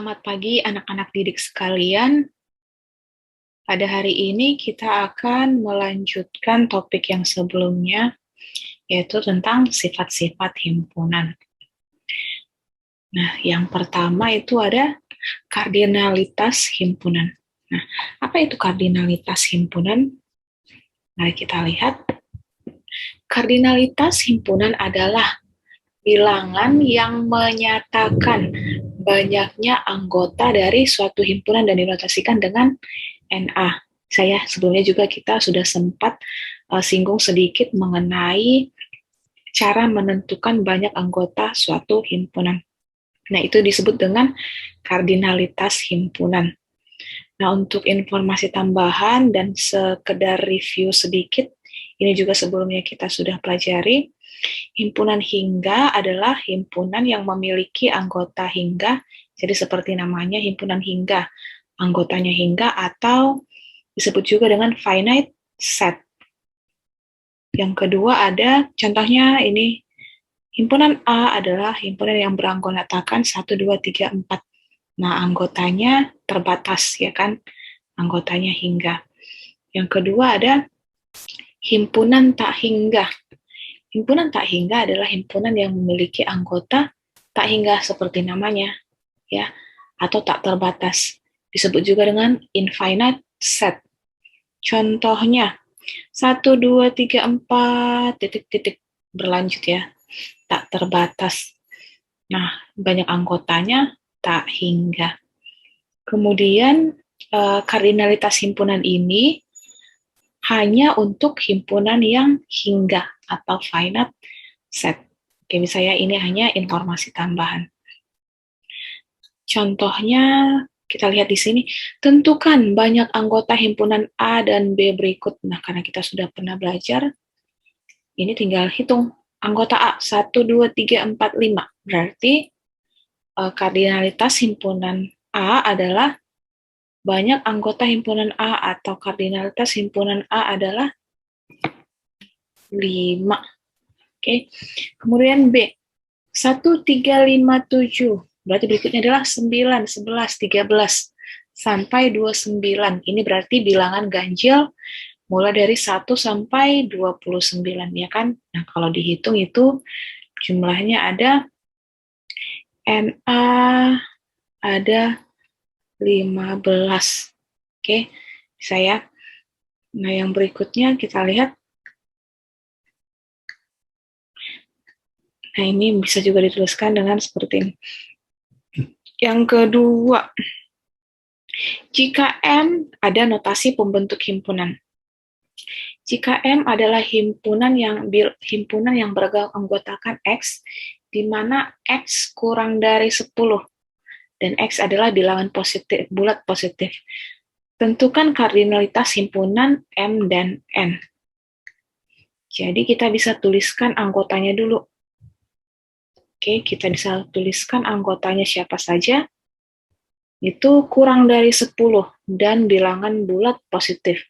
Selamat pagi anak-anak didik sekalian. Pada hari ini kita akan melanjutkan topik yang sebelumnya, yaitu tentang sifat-sifat himpunan. Nah, yang pertama itu ada kardinalitas himpunan. Nah, apa itu kardinalitas himpunan? Mari kita lihat. Kardinalitas himpunan adalah bilangan yang menyatakan banyaknya anggota dari suatu himpunan dan dinotasikan dengan NA. Saya sebelumnya juga kita sudah sempat singgung sedikit mengenai cara menentukan banyak anggota suatu himpunan. Nah, itu disebut dengan kardinalitas himpunan. Nah, untuk informasi tambahan dan sekedar review sedikit, ini juga sebelumnya kita sudah pelajari. Himpunan hingga adalah himpunan yang memiliki anggota hingga, jadi seperti namanya himpunan hingga, anggotanya hingga, atau disebut juga dengan finite set. Yang kedua ada, contohnya ini, himpunan A adalah himpunan yang beranggotakan 1, 2, 3, 4. Nah, anggotanya terbatas, ya kan? Anggotanya hingga. Yang kedua ada himpunan tak hingga. Himpunan tak hingga adalah himpunan yang memiliki anggota tak hingga seperti namanya, ya, atau tak terbatas. Disebut juga dengan infinite set. Contohnya, 1, 2, 3, 4, titik-titik berlanjut ya, tak terbatas. Nah, banyak anggotanya tak hingga. Kemudian, kardinalitas himpunan ini hanya untuk himpunan yang hingga atau finite set. Oke, misalnya ini hanya informasi tambahan. Contohnya, kita lihat di sini, tentukan banyak anggota himpunan A dan B berikut. Nah, karena kita sudah pernah belajar, ini tinggal hitung anggota A, 1, 2, 3, 4, 5. Berarti kardinalitas himpunan A adalah banyak anggota himpunan A, atau kardinalitas himpunan A adalah 5. Oke. Kemudian B, 1, 3, 5, 7. Berarti berikutnya adalah 9, 11, 13, sampai 29. Ini berarti bilangan ganjil mulai dari 1 sampai 29, ya kan? Nah, kalau dihitung itu jumlahnya ada NA ada 15. Oke, saya. Nah, yang berikutnya kita lihat. Nah, ini bisa juga dituliskan dengan seperti ini. Yang kedua, jika M ada notasi pembentuk himpunan. Jika M adalah himpunan yang beranggotakan X, di mana X kurang dari 10, dan X adalah bilangan positif, bulat positif. Tentukan kardinalitas himpunan M dan N. Jadi kita bisa tuliskan anggotanya dulu. Oke, kita bisa tuliskan anggotanya siapa saja. Itu kurang dari 10 dan bilangan bulat positif.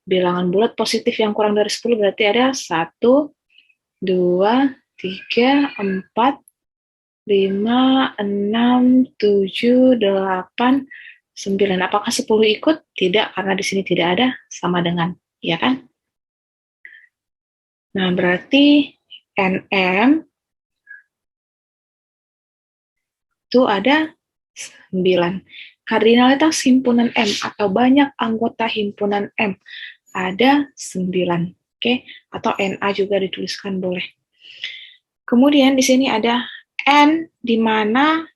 Bilangan bulat positif yang kurang dari 10 berarti ada 1, 2, 3, 4, 5, 6, 7, 8, 9. Apakah 10 ikut? Tidak, karena di sini tidak ada sama dengan, ya kan? Nah, berarti NM itu ada 9. Kardinalitas himpunan M atau banyak anggota himpunan M ada 9. Oke, atau NA juga dituliskan boleh. Kemudian di sini ada N, di mana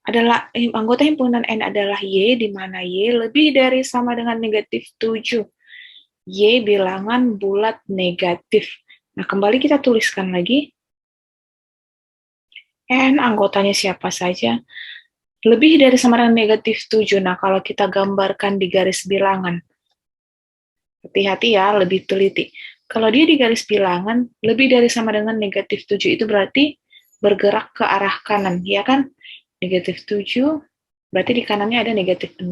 adalah anggota himpunan N adalah Y, di mana Y lebih dari sama dengan negatif 7. Y bilangan bulat negatif. Nah, kembali kita tuliskan lagi. N anggotanya siapa saja? Lebih dari sama dengan negatif 7. Nah, kalau kita gambarkan di garis bilangan, hati-hati ya, lebih teliti. Kalau dia di garis bilangan, lebih dari sama dengan negatif 7, itu berarti bergerak ke arah kanan, ya kan? Negatif 7, berarti di kanannya ada negatif 6,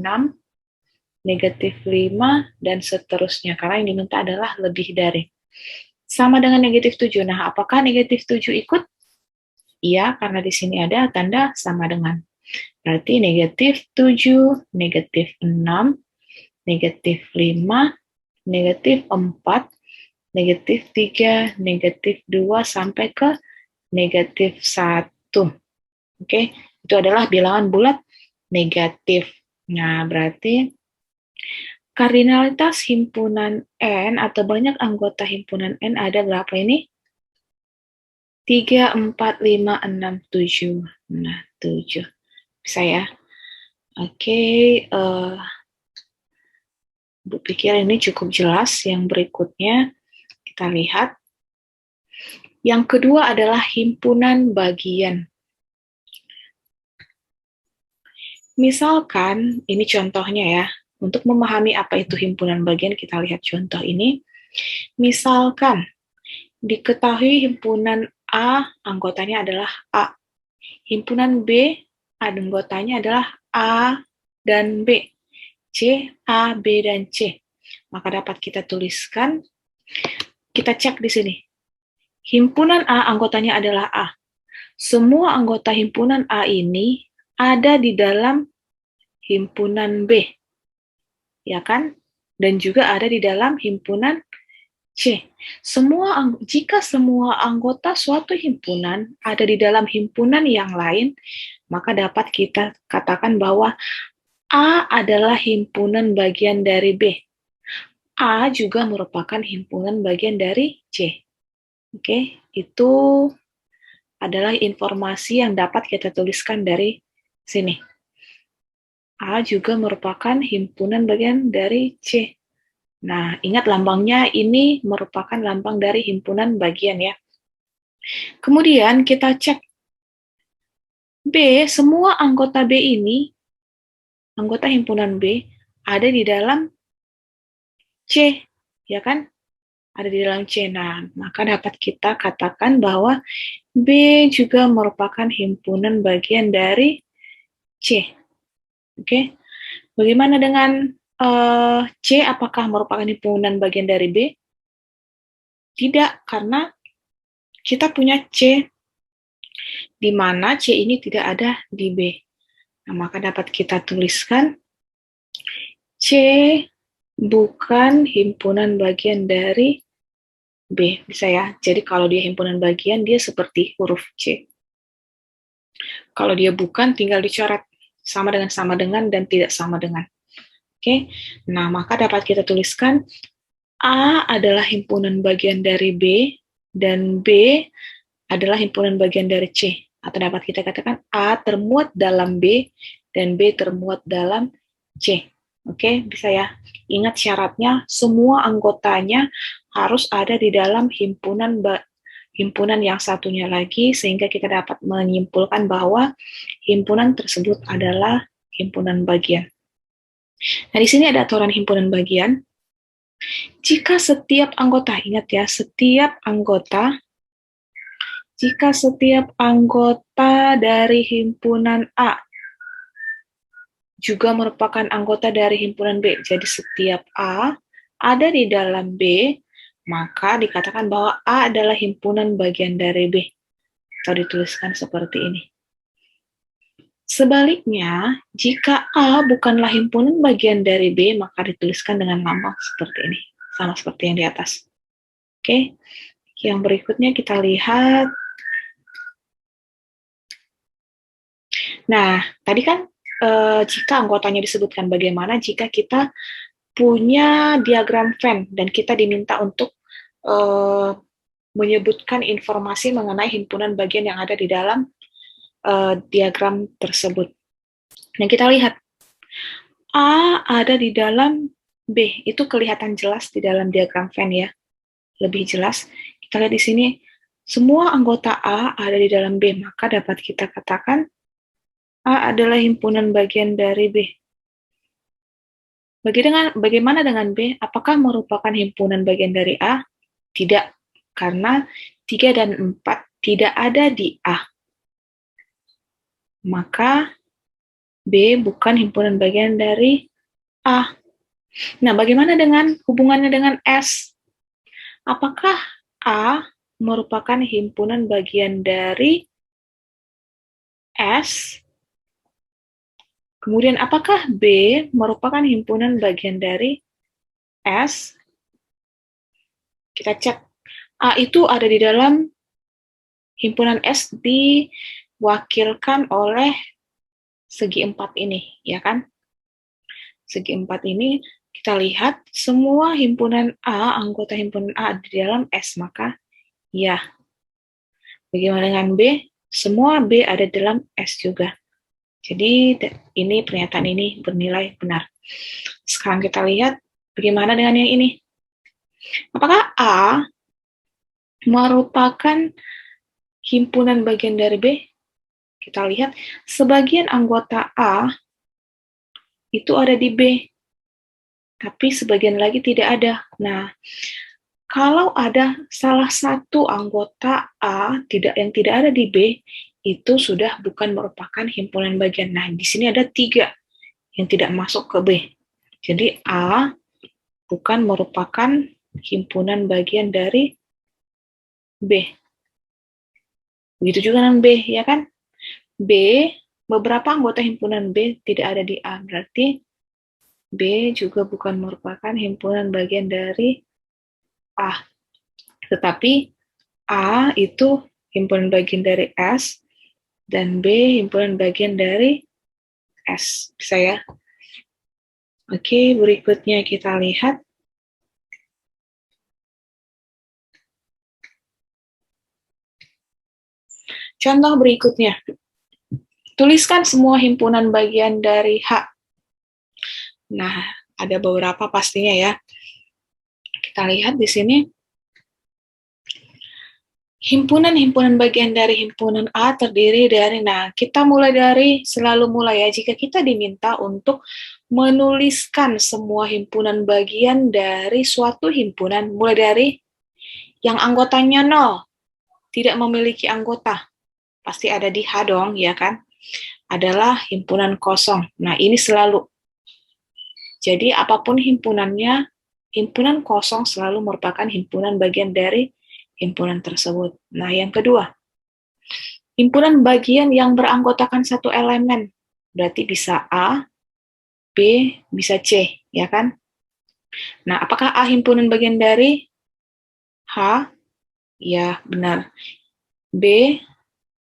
negatif 5, dan seterusnya. Karena yang diminta adalah lebih dari. Sama dengan negatif 7. Nah, apakah negatif 7 ikut? Iya, karena di sini ada tanda sama dengan. Berarti negatif 7, negatif 6, negatif 5, negatif 4, negatif 3, negatif 2, sampai ke negatif 1. Oke, itu adalah bilangan bulat negatif. Nah, berarti kardinalitas himpunan N atau banyak anggota himpunan N ada berapa ini? 3, 4, 5, 6, 7. Nah, 7. Bisa ya? Oke, Bu pikir ini cukup jelas. Yang berikutnya kita lihat. Yang kedua adalah himpunan bagian. Misalkan, ini contohnya ya, untuk memahami apa itu himpunan bagian, kita lihat contoh ini. Misalkan, diketahui himpunan A, anggotanya adalah A. Himpunan B, anggotanya adalah A dan B. C, A, B, dan C. Maka dapat kita tuliskan, kita cek di sini. Himpunan A, anggotanya adalah A. Semua anggota himpunan A ini ada di dalam himpunan B, ya kan? Dan juga ada di dalam himpunan C. Jika semua anggota suatu himpunan ada di dalam himpunan yang lain, maka dapat kita katakan bahwa A adalah himpunan bagian dari B. A juga merupakan himpunan bagian dari C. Oke, itu adalah informasi yang dapat kita tuliskan dari sini. A juga merupakan himpunan bagian dari C. Nah, ingat lambangnya ini merupakan lambang dari himpunan bagian ya. Kemudian kita cek B, semua anggota B ini, anggota himpunan B, ada di dalam C, ya kan? Ada di dalam C. Nah, maka dapat kita katakan bahwa B juga merupakan himpunan bagian dari C. Oke, bagaimana dengan C? Apakah merupakan himpunan bagian dari B? Tidak, karena kita punya C, di mana C ini tidak ada di B. Nah, maka dapat kita tuliskan C bukan himpunan bagian dari B. Bisa ya? Jadi kalau dia himpunan bagian, dia seperti huruf C. Kalau dia bukan, tinggal dicoret sama dengan, dan tidak sama dengan. Oke, nah maka dapat kita tuliskan A adalah himpunan bagian dari B, dan B adalah himpunan bagian dari C. Atau dapat kita katakan A termuat dalam B, dan B termuat dalam C. Oke, bisa ya? Ingat syaratnya, semua anggotanya harus ada di dalam himpunan yang satunya lagi, sehingga kita dapat menyimpulkan bahwa himpunan tersebut adalah himpunan bagian. Nah, di sini ada aturan himpunan bagian. Jika setiap anggota, ingat ya, jika setiap anggota dari himpunan A juga merupakan anggota dari himpunan B, jadi setiap A ada di dalam B, maka dikatakan bahwa A adalah himpunan bagian dari B. Atau dituliskan seperti ini. Sebaliknya, jika A bukanlah himpunan bagian dari B, maka dituliskan dengan lambang seperti ini. Sama seperti yang di atas. Oke, yang berikutnya kita lihat. Nah, tadi kan jika anggotanya disebutkan, bagaimana jika kita punya diagram Venn dan kita diminta untuk menyebutkan informasi mengenai himpunan bagian yang ada di dalam diagram tersebut. Nah, kita lihat A ada di dalam B, itu kelihatan jelas di dalam diagram Venn ya, lebih jelas. Kita lihat di sini, semua anggota A ada di dalam B, maka dapat kita katakan A adalah himpunan bagian dari B. Bagaimana dengan B? Apakah merupakan himpunan bagian dari A? Tidak, karena 3 dan 4 tidak ada di A. Maka B bukan himpunan bagian dari A. Nah, bagaimana dengan hubungannya dengan S? Apakah A merupakan himpunan bagian dari S? Kemudian apakah B merupakan himpunan bagian dari S? Kita cek. A itu ada di dalam himpunan S diwakilkan oleh segi 4 ini, ya kan? Segi 4 ini kita lihat semua himpunan A, anggota himpunan A di dalam S, maka ya. Bagaimana dengan B? Semua B ada dalam S juga. Jadi ini pernyataan ini bernilai benar. Sekarang kita lihat bagaimana dengan yang ini. Apakah A merupakan himpunan bagian dari B? Kita lihat sebagian anggota A itu ada di B, tapi sebagian lagi tidak ada. Nah, kalau ada salah satu anggota A yang tidak ada di B, itu sudah bukan merupakan himpunan bagian. Nah, di sini ada 3 yang tidak masuk ke B. Jadi A bukan merupakan himpunan bagian dari B. Begitu juga dengan B, ya kan? B, beberapa anggota himpunan B tidak ada di A. Berarti B juga bukan merupakan himpunan bagian dari A. Tetapi A itu himpunan bagian dari S, dan B himpunan bagian dari S. Bisa ya? Oke, berikutnya kita lihat. Contoh berikutnya. Tuliskan semua himpunan bagian dari H. Nah, ada beberapa pastinya ya. Kita lihat di sini. Himpunan-himpunan bagian dari himpunan A terdiri dari, nah kita selalu mulai ya, jika kita diminta untuk menuliskan semua himpunan bagian dari suatu himpunan, mulai dari yang anggotanya 0, tidak memiliki anggota, pasti ada di H dong, ya kan? Adalah himpunan kosong. Nah ini selalu. Jadi apapun himpunannya, himpunan kosong selalu merupakan himpunan bagian dari himpunan tersebut. Nah, yang kedua, himpunan bagian yang beranggotakan satu elemen. Berarti bisa A, B, bisa C, ya kan? Nah, apakah A himpunan bagian dari H? Ya, benar. B,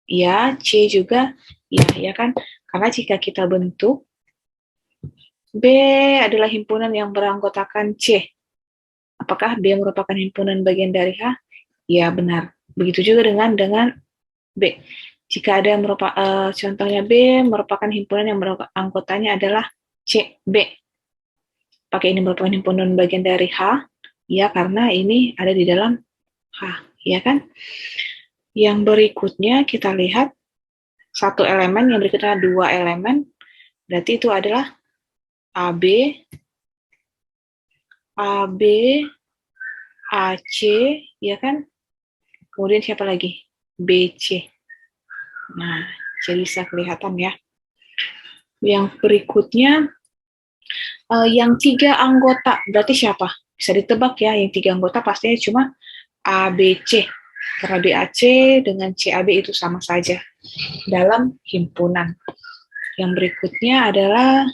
ya. C juga, ya kan? Karena jika kita bentuk, B adalah himpunan yang beranggotakan C. Apakah B merupakan himpunan bagian dari H? Ya, benar. Begitu juga dengan B. Jika ada yang contohnya B merupakan himpunan yang anggotanya adalah C, B. Pakai ini merupakan himpunan bagian dari H, ya karena ini ada di dalam H, ya kan? Yang berikutnya kita lihat satu elemen, yang berikutnya 2 elemen, berarti itu adalah AB, AB, AC, ya kan? Kemudian siapa lagi? BC. Nah, jadi bisa kelihatan ya. Yang berikutnya, yang 3 anggota, berarti siapa? Bisa ditebak ya, yang 3 anggota pastinya cuma ABC. Karena BAC dengan CAB itu sama saja dalam himpunan. Yang berikutnya adalah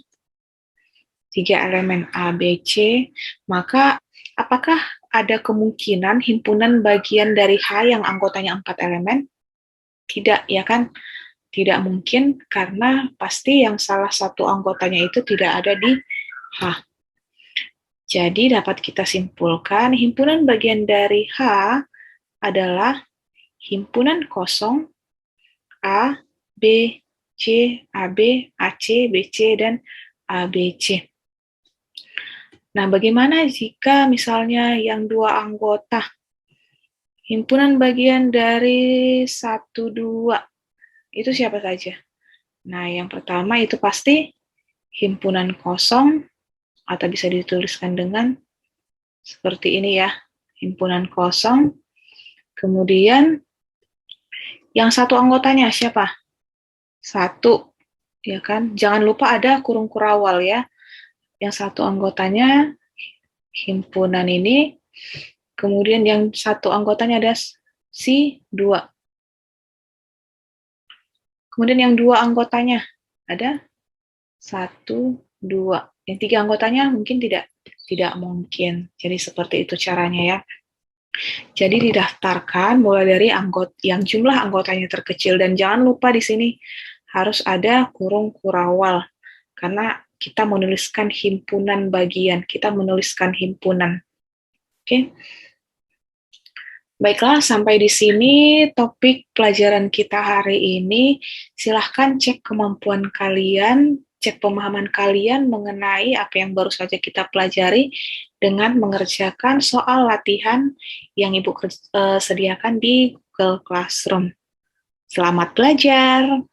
3 elemen ABC, maka apakah ada kemungkinan himpunan bagian dari H yang anggotanya 4 elemen? Tidak, ya kan? Tidak mungkin, karena pasti yang salah satu anggotanya itu tidak ada di H. Jadi dapat kita simpulkan himpunan bagian dari H adalah himpunan kosong A, B, C, AB, AC, BC, dan ABC. Nah, bagaimana jika misalnya yang 2 anggota? Himpunan bagian dari 1, 2, itu siapa saja? Nah, yang pertama itu pasti himpunan kosong, atau bisa dituliskan dengan seperti ini ya, himpunan kosong. Kemudian yang satu anggotanya siapa? 1, ya kan? Jangan lupa ada kurung kurawal ya. Yang satu anggotanya himpunan ini, kemudian yang satu anggotanya ada si 2. Kemudian yang 2 anggotanya ada 1, 2. Yang 3 anggotanya mungkin tidak mungkin. Jadi seperti itu caranya ya. Jadi didaftarkan mulai dari yang jumlah anggotanya terkecil, dan jangan lupa di sini harus ada kurung kurawal karena kita menuliskan himpunan bagian, kita menuliskan himpunan. Oke. Baiklah, sampai di sini topik pelajaran kita hari ini. Silahkan cek kemampuan kalian, cek pemahaman kalian mengenai apa yang baru saja kita pelajari dengan mengerjakan soal latihan yang Ibu sediakan di Google Classroom. Selamat belajar!